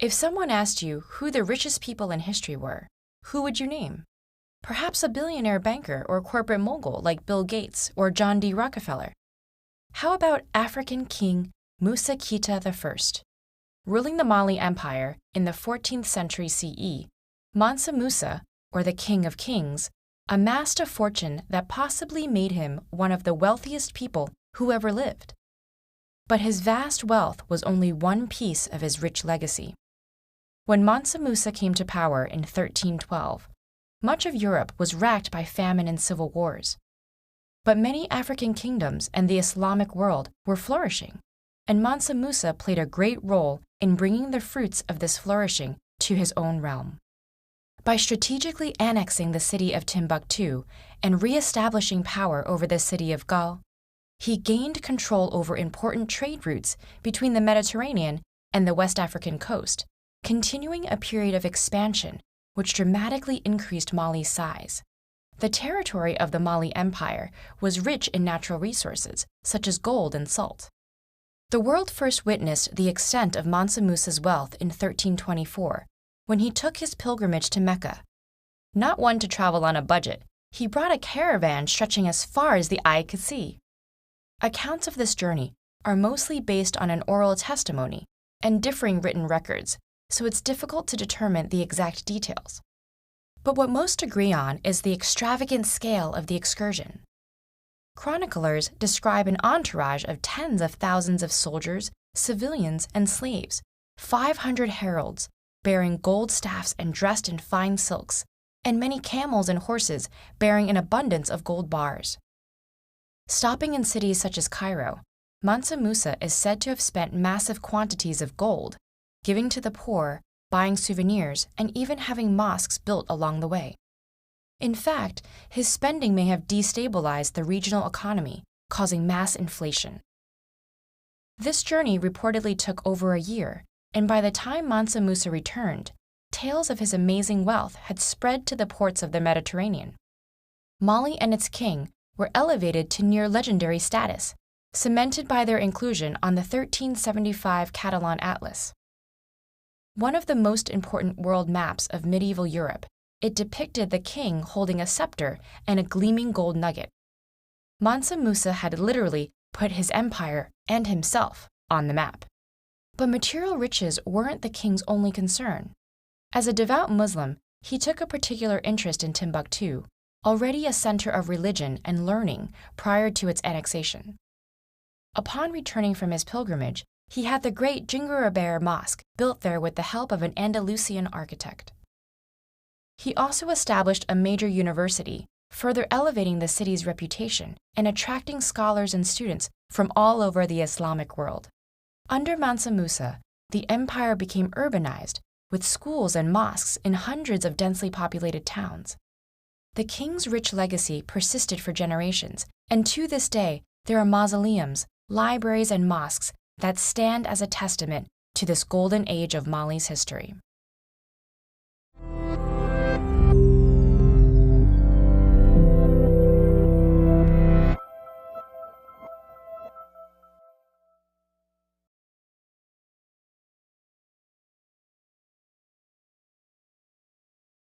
If someone asked you who the richest people in history were, who would you name? Perhaps a billionaire banker or corporate mogul like Bill Gates or John D. Rockefeller. How about African King Musa I? Ruling the Mali Empire in the 14th century CE, Mansa Musa, or the King of Kings, amassed a fortune that possibly made him one of the wealthiest people who ever lived. But his vast wealth was only one piece of his rich legacy. When Mansa Musa came to power in 1312, much of Europe was racked by famine and civil wars. But many African kingdoms and the Islamic world were flourishing, and Mansa Musa played a great role in bringing the fruits of this flourishing to his own realm. By strategically annexing the city of Timbuktu and re-establishing power over the city of Gaul, he gained control over important trade routes between the Mediterranean and the West African coast, continuing a period of expansion which dramatically increased Mali's size. The territory of the Mali Empire was rich in natural resources, such as gold and salt. The world first witnessed the extent of Mansa Musa's wealth in 1324, when he took his pilgrimage to Mecca. Not one to travel on a budget, he brought a caravan stretching as far as the eye could see. Accounts of this journey are mostly based on an oral testimony and differing written records, so it's difficult to determine the exact details. But what most agree on is the extravagant scale of the excursion. Chroniclers describe an entourage of tens of thousands of soldiers, civilians, and slaves, 500 heralds, bearing gold staffs and dressed in fine silks, and many camels and horses bearing an abundance of gold bars. Stopping in cities such as Cairo, Mansa Musa is said to have spent massive quantities of gold, giving to the poor, buying souvenirs, and even having mosques built along the way. In fact, his spending may have destabilized the regional economy, causing mass inflation. This journey reportedly took over a year, and by the time Mansa Musa returned, tales of his amazing wealth had spread to the ports of the Mediterranean. Mali and its king were elevated to near legendary status, cemented by their inclusion on the 1375 Catalan Atlas. One of the most important world maps of medieval Europe, it depicted the king holding a scepter and a gleaming gold nugget. Mansa Musa had literally put his empire and himself on the map. But material riches weren't the king's only concern. As a devout Muslim, he took a particular interest in Timbuktu, already a center of religion and learning prior to its annexation. Upon returning from his pilgrimage, he had the great Djinguereber Mosque built there with the help of an Andalusian architect. He also established a major university, further elevating the city's reputation and attracting scholars and students from all over the Islamic world. Under Mansa Musa, the empire became urbanized, with schools and mosques in hundreds of densely populated towns. The king's rich legacy persisted for generations, and to this day, there are mausoleums, libraries, and mosques that stand as a testament to this golden age of Mali's history.